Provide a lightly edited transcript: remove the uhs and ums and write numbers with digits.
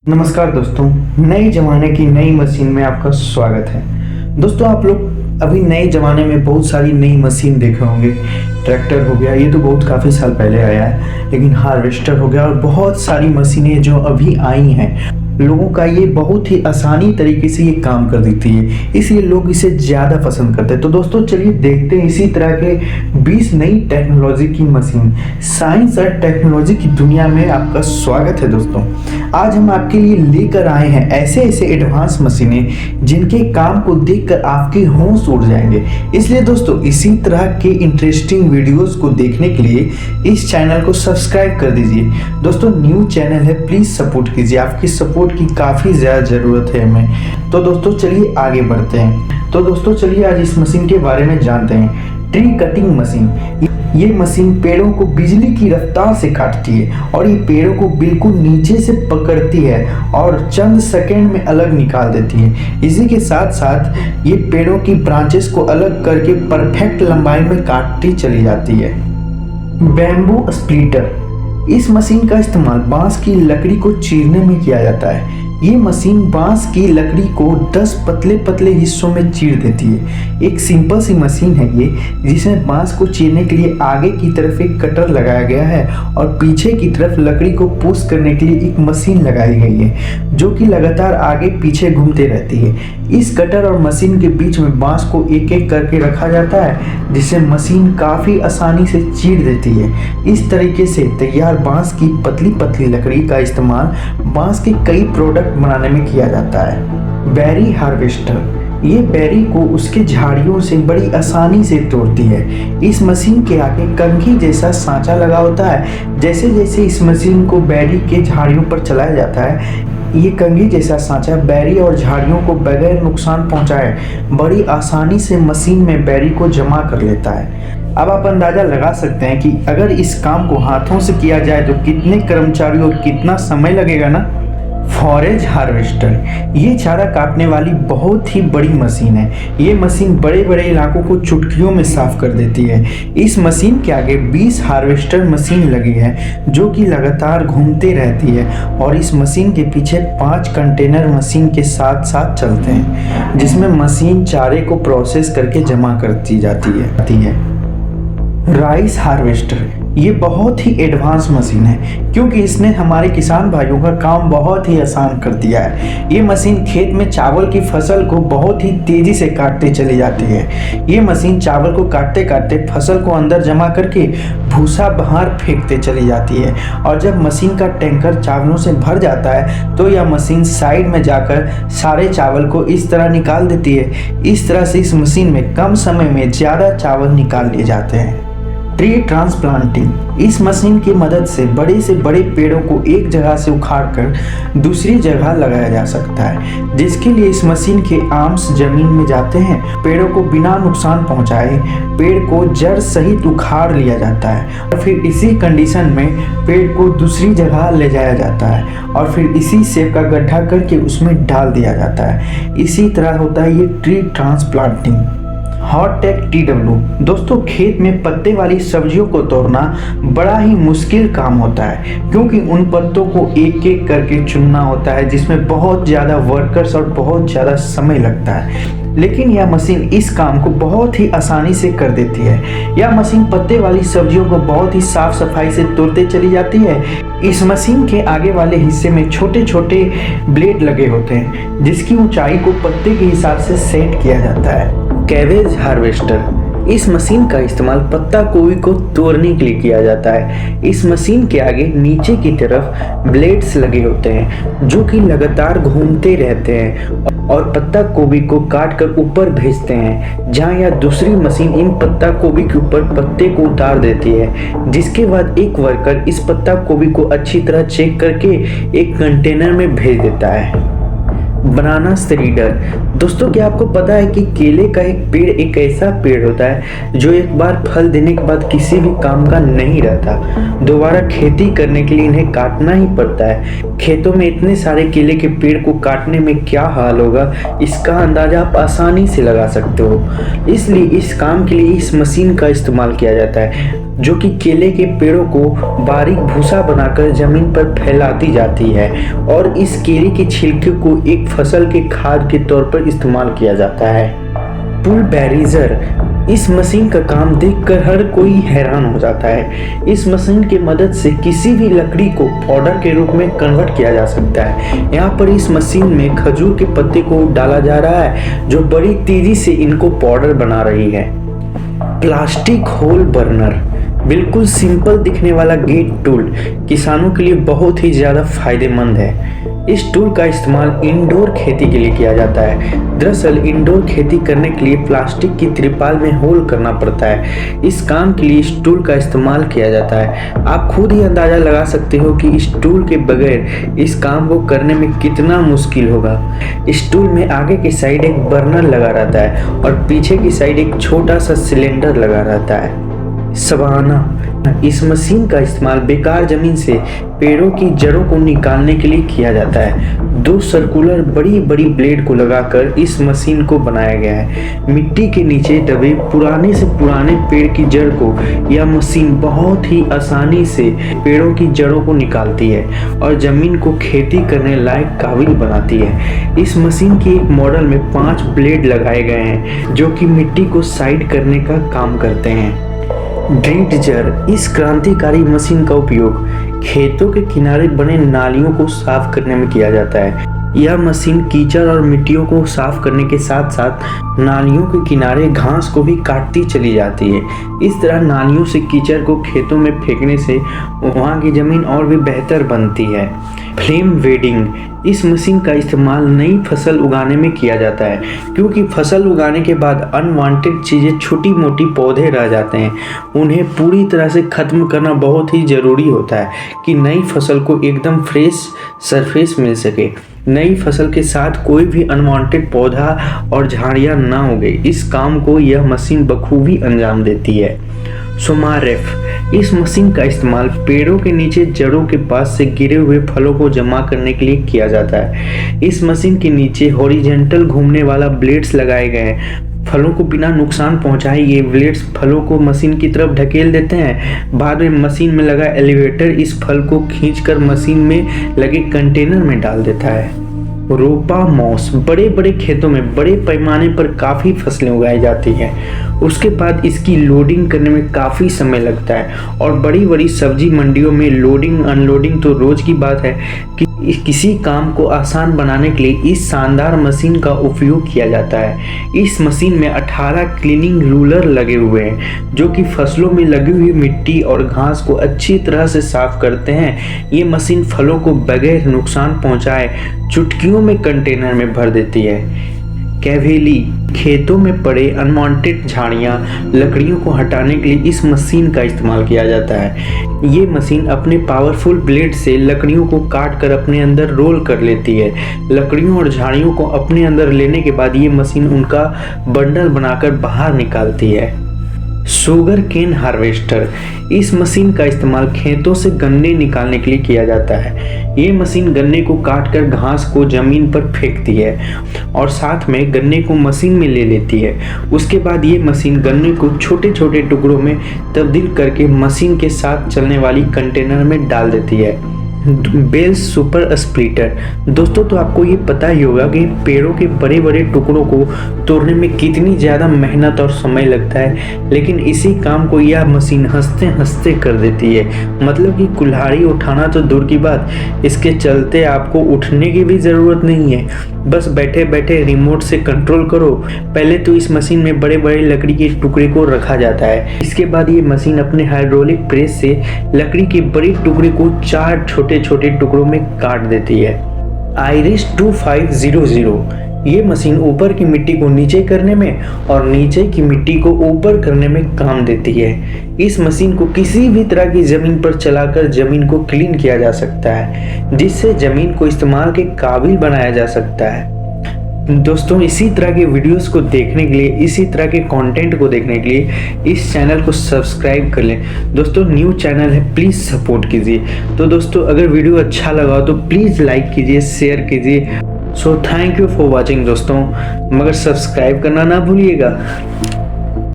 नमस्कार दोस्तों, नए ज़माने की नई मशीन में आपका स्वागत है। दोस्तों, आप लोग अभी नए ज़माने में बहुत सारी नई मशीन देखे होंगे। ट्रैक्टर हो गया, ये तो बहुत काफ़ी साल पहले आया है, लेकिन हार्वेस्टर हो गया और बहुत सारी मशीनें जो अभी आई हैं, लोगों का ये बहुत ही आसानी तरीके से ये काम कर देती है, इसलिए लोग इसे ज़्यादा पसंद करते हैं। तो दोस्तों चलिए देखते हैं इसी तरह के 20 नई टेक्नोलॉजी की मशीन। साइंस और टेक्नोलॉजी की दुनिया में आपका स्वागत है। दोस्तों, आज हम आपके लिए लेकर आए हैं ऐसे ऐसे एडवांस मशीनें जिनके काम को देखकर आपके होश उड़ जाएंगे। इसलिए दोस्तों, इसी तरह के इंटरेस्टिंग वीडियोस को देखने के लिए इस चैनल को सब्सक्राइब कर दीजिए। दोस्तों, न्यू चैनल है, प्लीज़ सपोर्ट कीजिए, आपकी सपोर्ट की काफ़ी ज़्यादा ज़रूरत है हमें। तो दोस्तों चलिए आगे बढ़ते हैं। तो दोस्तों चलिए आज इस मशीन के बारे में जानते हैं। Tree cutting machine. ये मशीन पेड़ों को बिजली की रफ्तार से काटती है और ये पेड़ों को बिल्कुल नीचे से पकड़ती है और चंद सेकंड में अलग निकाल देती है। इसी के साथ साथ ये पेड़ों की ब्रांचेस को अलग करके परफेक्ट लंबाई में काटती चली जाती है। Bamboo splitter. इस मशीन का इस्तेमाल बांस की लकड़ी को चीरने में किया जाता है। ये मशीन बांस की लकड़ी को 10 पतले पतले हिस्सों में चीर देती है। एक सिंपल सी मशीन है ये, जिसमें बांस को चीरने के लिए आगे की तरफ एक कटर लगाया गया है और पीछे की तरफ लकड़ी को पुश करने के लिए एक मशीन लगाई गई है, जो कि लगातार आगे पीछे घूमते रहती है। इस कटर और मशीन के बीच में बांस को एक एक करके रखा जाता है, जिससे मशीन काफ़ी आसानी से चीर देती है। इस तरीके से तैयार बांस की पतली पतली लकड़ी का इस्तेमाल बांस के कई प्रोडक्ट बनाने में किया जाता है। Berry harvester. ये बेरी को उसके झाड़ियों से बड़ी आसानी से तोड़ती है। इस मशीन के आगे कंघी जैसा सांचा लगा होता है। जैसे जैसे इस मशीन को बेरी के झाड़ियों पर चलाया जाता है, ये कंघी जैसा सांचा बेरी और झाड़ियों को बगैर नुकसान पहुंचाए बड़ी आसानी से मशीन में बेरी को जमा कर लेता है। अब आप अंदाज़ा लगा सकते हैं कि अगर इस काम को हाथों से किया जाए तो कितने कर्मचारी और कितना समय लगेगा ना। Forage harvester. ये चारा काटने वाली बहुत ही बड़ी मशीन है। ये मशीन बड़े बड़े इलाकों को चुटकियों में साफ कर देती है। इस मशीन के आगे 20 हार्वेस्टर मशीन लगी है, जो कि लगातार घूमते रहती है और इस मशीन के पीछे 5 कंटेनर मशीन के साथ साथ चलते हैं, जिसमें मशीन चारे को प्रोसेस करके जमा करती जाती है। Rice harvester. ये बहुत ही एडवांस मशीन है, क्योंकि इसने हमारे किसान भाइयों का काम बहुत ही आसान कर दिया है। ये मशीन खेत में चावल की फसल को बहुत ही तेज़ी से काटते चली जाती है। ये मशीन चावल को काटते काटते फसल को अंदर जमा करके भूसा बाहर फेंकते चली जाती है और जब मशीन का टैंकर चावलों से भर जाता है तो यह मशीन साइड में जाकर सारे चावल को इस तरह निकाल देती है। इस तरह से इस मशीन में कम समय में ज़्यादा चावल निकाल लिए जाते हैं। Tree transplanting. इस मशीन की मदद से बड़े पेड़ों को एक जगह से उखाड़कर दूसरी जगह लगाया जा सकता है, जिसके लिए इस मशीन के आर्म्स जमीन में जाते हैं। पेड़ों को बिना नुकसान पहुंचाए पेड़ को जड़ सहित उखाड़ लिया जाता है और फिर इसी कंडीशन में पेड़ को दूसरी जगह ले जाया जाता है और फिर इसी शेप का गड्ढा करके उसमें डाल दिया जाता है। इसी तरह होता है ये tree transplanting. Hot take TW। दोस्तों, खेत में पत्ते वाली सब्जियों को तोड़ना बड़ा ही मुश्किल काम होता है, क्योंकि उन पत्तों को एक एक करके चुनना होता है, जिसमें बहुत ज़्यादा वर्कर्स और बहुत ज़्यादा समय लगता है। लेकिन यह मशीन इस काम को बहुत ही आसानी से कर देती है। यह मशीन पत्ते वाली सब्जियों को बहुत ही साफ सफाई से तोड़ते चली जाती है। इस मशीन के आगे वाले हिस्से में छोटे छोटे ब्लेड लगे होते हैं, जिसकी ऊंचाई को पत्ते के हिसाब से सेट किया जाता है। Cabbage harvester. इस मशीन का इस्तेमाल पत्ता गोभी को तोड़ने के लिए किया जाता है। इस मशीन के आगे नीचे की तरफ ब्लेड्स लगे होते हैं, जो कि लगातार घूमते रहते हैं और पत्ता गोभी को काट कर ऊपर भेजते हैं, जहां यह दूसरी मशीन इन पत्ता गोभी के ऊपर पत्ते को उतार देती है। जिसके बाद एक वर्कर इस पत्ता गोभी को अच्छी तरह चेक करके एक कंटेनर में भेज देता है। बनाना सीडर। दोस्तों, क्या आपको पता है कि केले का एक पेड़ एक ऐसा पेड़ होता है जो एक बार फल देने के बाद किसी भी काम का नहीं रहता। दोबारा खेती करने के लिए इन्हें काटना ही पड़ता है। खेतों में इतने सारे केले के पेड़ को काटने में क्या हाल होगा, इसका अंदाजा आप आसानी से लगा सकते हो। इसलिए इस काम के लिए इस मशीन का इस्तेमाल किया जाता है। जो कि केले के पेड़ों को बारीक भूसा बनाकर जमीन पर फैलाती जाती है और इस केले के छिलके को एक फसल के खाद के तौर पर इस्तेमाल किया जाता है। पुल बैरिजर, इस मशीन का काम देखकर हर कोई हैरान हो जाता है। इस मशीन की मदद से किसी भी लकड़ी को पाउडर के रूप में कन्वर्ट किया जा सकता है। यहाँ पर इस मशीन में खजूर के पत्ते को डाला जा रहा है जो बड़ी तेजी से इनको पाउडर बना रही है। प्लास्टिक होल बर्नर, बिल्कुल सिंपल दिखने वाला गेट टूल किसानों के लिए बहुत ही ज़्यादा फायदेमंद है। इस टूल का इस्तेमाल इंडोर खेती के लिए किया जाता है। दरअसल इंडोर खेती करने के लिए प्लास्टिक की त्रिपाल में होल करना पड़ता है। इस काम के लिए इस टूल का इस्तेमाल किया जाता है। आप खुद ही अंदाज़ा लगा सकते हो कि इस टूल के बगैर इस काम को करने में कितना मुश्किल होगा। इस टूल में आगे की साइड एक बर्नर लगा रहता है और पीछे की साइड एक छोटा सा सिलेंडर लगा रहता है। सवाना, इस मशीन का इस्तेमाल बेकार जमीन से पेड़ों की जड़ों को निकालने के लिए किया जाता है। 2 सर्कुलर बड़ी बड़ी ब्लेड को लगाकर इस मशीन को बनाया गया है। मिट्टी के नीचे दबे पुराने से पुराने पेड़ की जड़ को यह मशीन बहुत ही आसानी से पेड़ों की जड़ों को निकालती है और जमीन को खेती करने लायक काबिल बनाती है। इस मशीन की एक मॉडल में 5 ब्लेड लगाए गए हैं जो कि मिट्टी को साइड करने का काम करते हैं। ड्रिटजर, इस क्रांतिकारी मशीन का उपयोग खेतों के किनारे बने नालियों को साफ करने में किया जाता है। यह मशीन कीचड़ और मिट्टियों को साफ करने के साथ साथ नालियों के किनारे घास को भी काटती चली जाती है। इस तरह नालियों से कीचड़ को खेतों में फेंकने से वहाँ की जमीन और भी बेहतर बनती है। फ्लेम वेडिंग, इस मशीन का इस्तेमाल नई फसल उगाने में किया जाता है क्योंकि फसल उगाने के बाद अनवांटेड चीज़ें छोटी मोटी पौधे रह जाते हैं। उन्हें पूरी तरह से ख़त्म करना बहुत ही ज़रूरी होता है कि नई फसल को एकदम फ्रेश सरफेस मिल सके। नई फसल के साथ कोई भी अनवांटेड पौधा और झाड़ियाँ ना उगे। इस काम को यह मशीन बखूबी अंजाम देती है। सोमारेफ, इस मशीन का इस्तेमाल पेड़ों के नीचे जड़ों के पास से गिरे हुए फलों को जमा करने के लिए किया जाता है। इस मशीन के नीचे हॉरिजॉन्टल घूमने वाला ब्लेड्स लगाए गए हैं। फलों को बिना नुकसान पहुंचाए ये ब्लेड्स फलों को मशीन की तरफ ढकेल देते हैं। बाद में मशीन में लगा एलिवेटर इस फल को खींचकर मशीन में लगे कंटेनर में डाल देता है। रोपा मॉस, बड़े बड़े खेतों में बड़े पैमाने पर काफ़ी फसलें उगाई जाती हैं। उसके बाद इसकी लोडिंग करने में काफ़ी समय लगता है और बड़ी बड़ी सब्जी मंडियों में लोडिंग अनलोडिंग तो रोज़ की बात है कि किसी काम को आसान बनाने के लिए इस शानदार मशीन का उपयोग किया जाता है। इस मशीन में 18 क्लीनिंग रूलर लगे हुए हैं जो कि फसलों में लगी हुई मिट्टी और घास को अच्छी तरह से साफ करते हैं। ये मशीन फलों को बगैर नुकसान पहुंचाए चुटकियों में कंटेनर में भर देती है। कैवेली, खेतों में पड़े अनवांटेड झाड़ियाँ लकड़ियों को हटाने के लिए इस मशीन का इस्तेमाल किया जाता है। ये मशीन अपने पावरफुल ब्लेड से लकड़ियों को काट कर अपने अंदर रोल कर लेती है। लकड़ियों और झाड़ियों को अपने अंदर लेने के बाद ये मशीन उनका बंडल बनाकर बाहर निकालती है। शुगर केन हार्वेस्टर, इस मशीन का इस्तेमाल खेतों से गन्ने निकालने के लिए किया जाता है। ये मशीन गन्ने को काटकर घास को जमीन पर फेंकती है और साथ में गन्ने को मशीन में ले लेती है। उसके बाद ये मशीन गन्ने को छोटे छोटे टुकड़ों में तब्दील करके मशीन के साथ चलने वाली कंटेनर में डाल देती है। बेल्स सुपर स्प्लिटर, दोस्तों तो आपको ये पता ही होगा कि पेड़ों के बड़े बड़े टुकड़ों को तोड़ने में कितनी ज़्यादा मेहनत और समय लगता है, लेकिन इसी काम को यह मशीन हंसते हंसते कर देती है। मतलब कि कुल्हाड़ी उठाना तो दूर की बात, इसके चलते आपको उठने की भी ज़रूरत नहीं है, बस बैठे बैठे रिमोट से कंट्रोल करो। पहले तो इस मशीन में बड़े बड़े लकड़ी के टुकड़े को रखा जाता है। इसके बाद ये मशीन अपने हाइड्रोलिक प्रेस से लकड़ी के बड़े टुकड़े को 4 छोटे छोटे टुकड़ों में काट देती है। आयरिस 2500, ये मशीन ऊपर की मिट्टी को नीचे करने में और नीचे की मिट्टी को ऊपर करने में काम देती है। इस मशीन को किसी भी तरह की ज़मीन पर चलाकर ज़मीन को क्लीन किया जा सकता है, जिससे ज़मीन को इस्तेमाल के काबिल बनाया जा सकता है। दोस्तों इसी तरह के वीडियोस को देखने के लिए, इसी तरह के कंटेंट को देखने के लिए इस चैनल को सब्सक्राइब कर लें। दोस्तों न्यू चैनल है, प्लीज़ सपोर्ट कीजिए। तो दोस्तों अगर वीडियो अच्छा लगा तो प्लीज़ लाइक कीजिए, शेयर कीजिए। So thank you for watching दोस्तों, मगर सब्सक्राइब करना ना भूलिएगा।